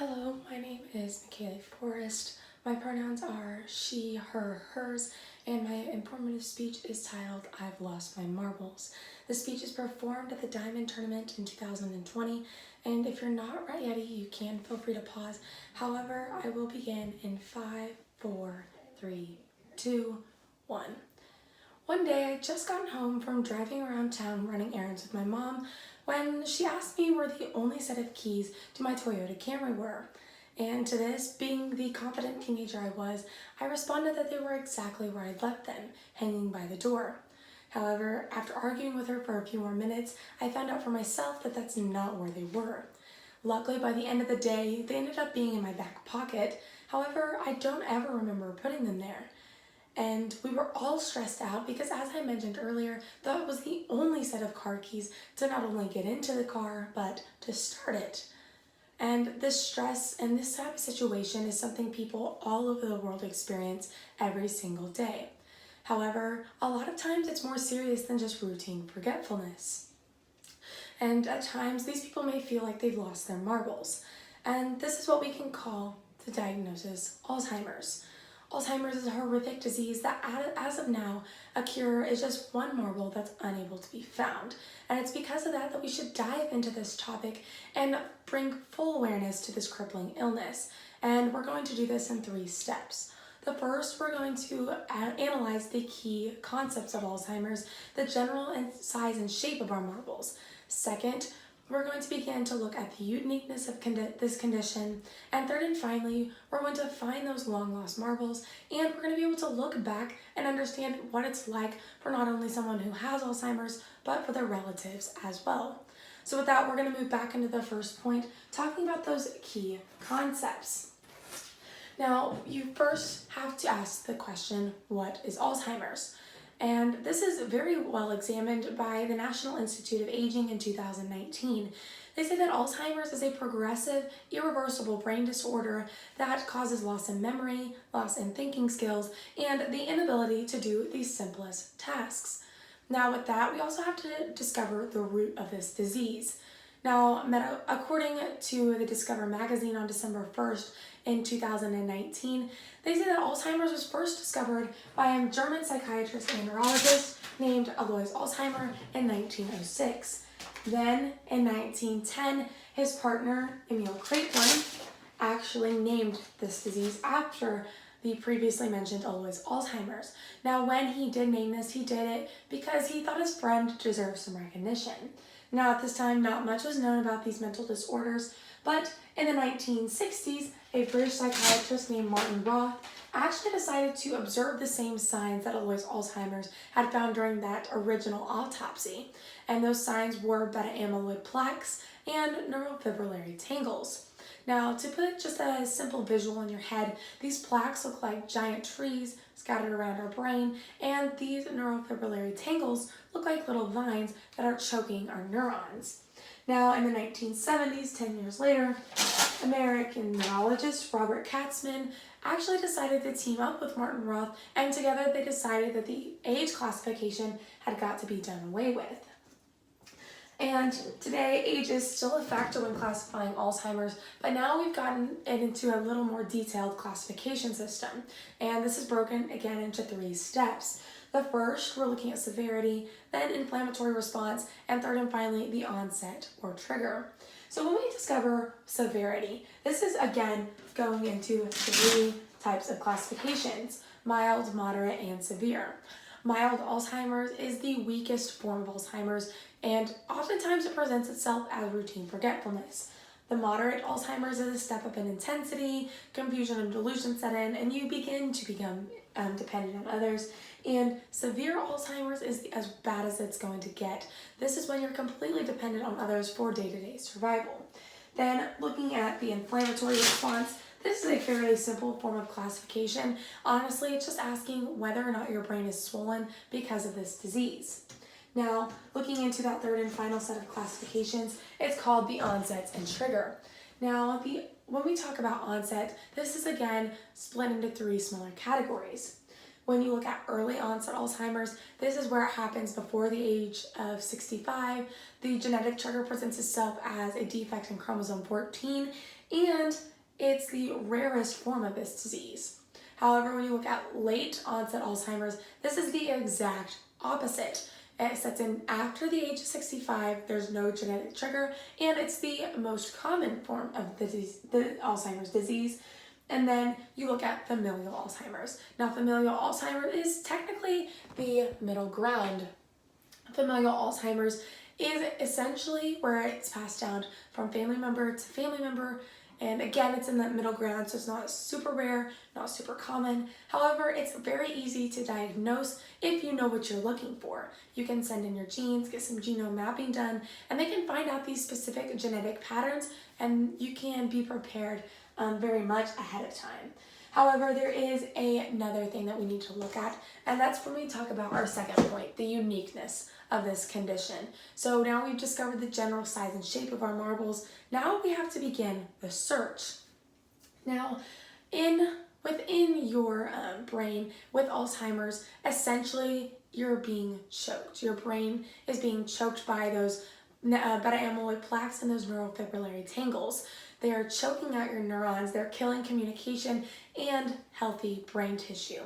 Hello, my name is McKaylee Forrest. My pronouns are she, her, hers, and my informative speech is titled I've Lost My Marbles. The speech is performed at the Diamond Tournament in 2020, and if you're not ready, you can feel free to pause. However, I will begin in 5, 4, 3, 2, 1. One day, I just gotten home from driving around town running errands with my mom when she asked me where the only set of keys to my Toyota Camry were. And to this, being the confident teenager I was, I responded that they were exactly where I'd left them, hanging by the door. However, after arguing with her for a few more minutes, I found out for myself that that's not where they were. Luckily, by the end of the day, they ended up being in my back pocket. However, I don't ever remember putting them there. And we were all stressed out because, as I mentioned earlier, that was the only set of car keys to not only get into the car, but to start it. And this stress and this type of situation is something people all over the world experience every single day. However, a lot of times it's more serious than just routine forgetfulness. And at times, these people may feel like they've lost their marbles. And this is what we can call the diagnosis Alzheimer's. Alzheimer's is a horrific disease that, as of now, a cure is just one marble that's unable to be found. And it's because of that we should dive into this topic and bring full awareness to this crippling illness. And we're going to do this in 3 steps. The first, we're going to analyze the key concepts of Alzheimer's, the general size and shape of our marbles. Second, we're going to begin to look at the uniqueness of this condition. And third and finally, we're going to find those long lost marbles, and we're going to be able to look back and understand what it's like for not only someone who has Alzheimer's, but for their relatives as well. So with that, we're going to move back into the first point, talking about those key concepts. Now, you first have to ask the question, what is Alzheimer's? And this is very well examined by the National Institute of Aging in 2019. They say that Alzheimer's is a progressive, irreversible brain disorder that causes loss in memory, loss in thinking skills, and the inability to do the simplest tasks. Now with that, we also have to discover the root of this disease. Now, according to the Discover magazine on December 1st in 2019, they say that Alzheimer's was first discovered by a German psychiatrist and neurologist named Alois Alzheimer in 1906. Then, in 1910, his partner, Emil Kraepelin, actually named this disease after the previously mentioned Alois Alzheimer's. Now, when he did name this, he did it because he thought his friend deserved some recognition. Now, at this time, not much was known about these mental disorders, but in the 1960s, a British psychiatrist named Martin Roth actually decided to observe the same signs that Alois Alzheimer's had found during that original autopsy. And those signs were beta-amyloid plaques and neurofibrillary tangles. Now, to put just a simple visual in your head, these plaques look like giant trees scattered around our brain, and these neurofibrillary tangles look like little vines that are choking our neurons. Now, in the 1970s, 10 years later, American neurologist Robert Katzman actually decided to team up with Martin Roth, and together they decided that the age classification had got to be done away with. And today, age is still a factor when classifying Alzheimer's, but now we've gotten it into a little more detailed classification system. And this is broken again into 3 steps. The first, we're looking at severity, then inflammatory response, and third and finally, the onset or trigger. So when we discover severity, this is again going into 3 types of classifications: mild, moderate, and severe. Mild Alzheimer's is the weakest form of Alzheimer's, and oftentimes it presents itself as routine forgetfulness. The moderate Alzheimer's is a step up in intensity, confusion and delusion set in, and you begin to become dependent on others. And severe Alzheimer's is as bad as it's going to get. This is when you're completely dependent on others for day-to-day survival. Then, looking at the inflammatory response, this is a fairly simple form of classification. Honestly, it's just asking whether or not your brain is swollen because of this disease. Now, looking into that third and final set of classifications, it's called the onset and trigger. Now, when we talk about onset, this is again split into 3 smaller categories. when you look at early onset Alzheimer's, this is where it happens before the age of 65. The genetic trigger presents itself as a defect in chromosome 14, and it's the rarest form of this disease. However, when you look at late onset Alzheimer's, this is the exact opposite. It sets in after the age of 65, there's no genetic trigger, and it's the most common form of the Alzheimer's disease. And then you look at familial Alzheimer's. Now, familial Alzheimer's is technically the middle ground. Familial Alzheimer's is essentially where it's passed down from family member to family member. And again, it's in that middle ground, so it's not super rare, not super common. However, it's very easy to diagnose if you know what you're looking for. You can send in your genes, get some genome mapping done, and they can find out these specific genetic patterns, and you can be prepared very much ahead of time. However, there is another thing that we need to look at, and that's when we talk about our second point, the uniqueness of this condition. So now we've discovered the general size and shape of our marbles. Now we have to begin the search. Now, within your brain with Alzheimer's, essentially you're being choked. Your brain is being choked by those beta amyloid plaques and those neurofibrillary tangles. They are choking out your neurons, they're killing communication and healthy brain tissue.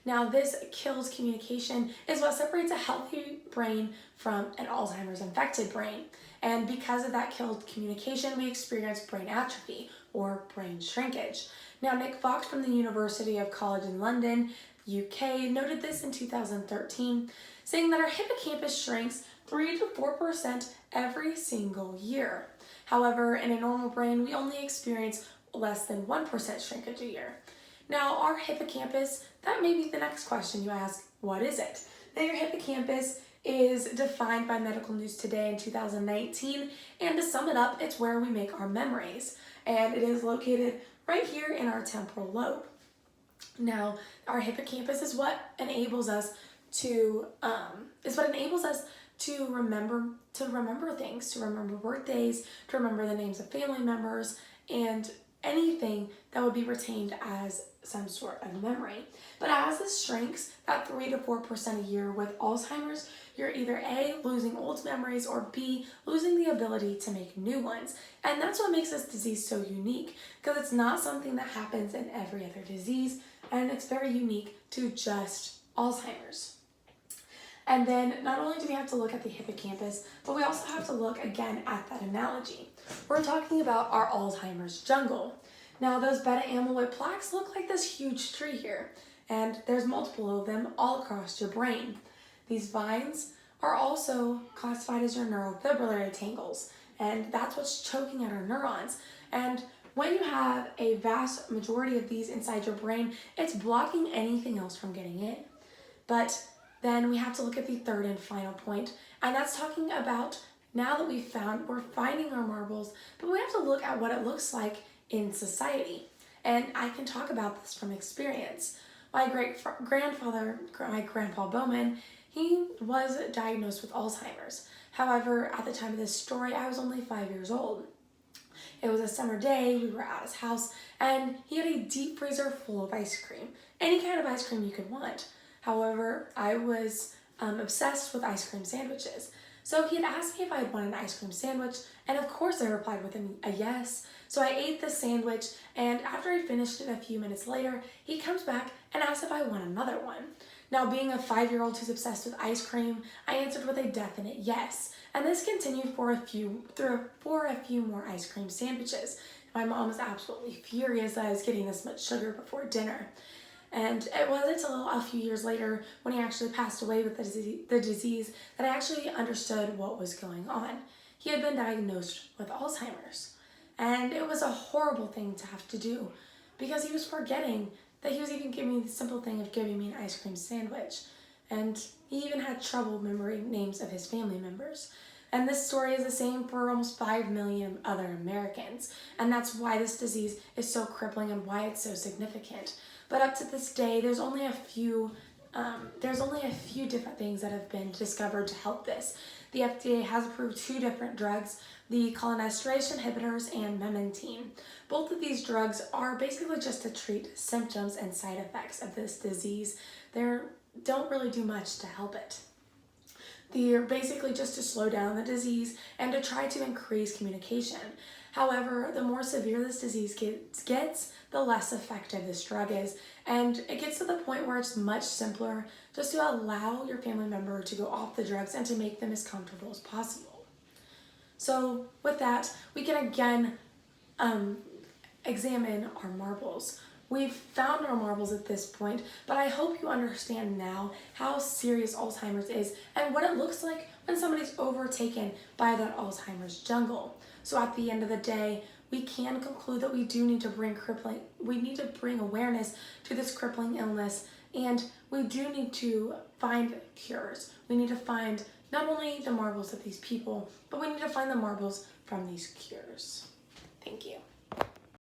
Now, this kills communication is what separates a healthy brain from an Alzheimer's infected brain. And because of that killed communication, we experience brain atrophy or brain shrinkage. Now, Nick Fox from the University of College in London, UK, noted this in 2013, saying that our hippocampus shrinks 3 to 4% every single year. However, in a normal brain, we only experience less than 1% shrinkage a year. Now, our hippocampus, that may be the next question you ask, what is it? Now, your hippocampus is defined by Medical News Today in 2019, and to sum it up, it's where we make our memories, and it is located right here in our temporal lobe. Now, our hippocampus is what enables us to remember things, to remember birthdays, to remember the names of family members, and anything that would be retained as some sort of memory. But as this shrinks, that 3 to 4% a year with Alzheimer's, you're either A, losing old memories, or B, losing the ability to make new ones. And that's what makes this disease so unique, because it's not something that happens in every other disease, and it's very unique to just Alzheimer's. And then not only do we have to look at the hippocampus, but we also have to look again at that analogy. We're talking about our Alzheimer's jungle. Now, those beta amyloid plaques look like this huge tree here, and there's multiple of them all across your brain. These vines are also classified as your neurofibrillary tangles, and that's what's choking at our neurons. And when you have a vast majority of these inside your brain, it's blocking anything else from getting in. But then we have to look at the third and final point, and that's talking about now that we're finding our marbles, but we have to look at what it looks like in society. And I can talk about this from experience. My grandpa Bowman, he was diagnosed with Alzheimer's. However, at the time of this story, I was only 5 years old. It was a summer day, we were at his house, and he had a deep freezer full of ice cream. Any kind of ice cream you could want. However, I was obsessed with ice cream sandwiches. So he had asked me if I'd want an ice cream sandwich, and of course I replied with a yes. So I ate the sandwich, and after I finished it a few minutes later, he comes back and asks if I want another one. Now, being a 5-year-old who's obsessed with ice cream, I answered with a definite yes. And this continued for a few more ice cream sandwiches. My mom was absolutely furious that I was getting this much sugar before dinner. And it wasn't until a few years later, when he actually passed away with the disease, that I actually understood what was going on. He had been diagnosed with Alzheimer's. And it was a horrible thing to have to do, because he was forgetting that he was even giving me the simple thing of giving me an ice cream sandwich. And he even had trouble remembering names of his family members. And this story is the same for almost 5 million other Americans. And that's why this disease is so crippling and why it's so significant. But up to this day, there's only a few there's only a few different things that have been discovered to help this. The FDA has approved 2 different drugs, the cholinesterase inhibitors and memantine. Both of these drugs are basically just to treat symptoms and side effects of this disease. They don't really do much to help it. They're basically just to slow down the disease and to try to increase communication. However, the more severe this disease gets, the less effective this drug is, and it gets to the point where it's much simpler just to allow your family member to go off the drugs and to make them as comfortable as possible. So with that, we can again examine our marbles. We've found our marbles at this point, but I hope you understand now how serious Alzheimer's is and what it looks like when somebody's overtaken by that Alzheimer's jungle. So at the end of the day, we can conclude that we do need to bring awareness to this crippling illness, and we do need to find cures. We need to find not only the marbles of these people, but we need to find the marbles from these cures. Thank you.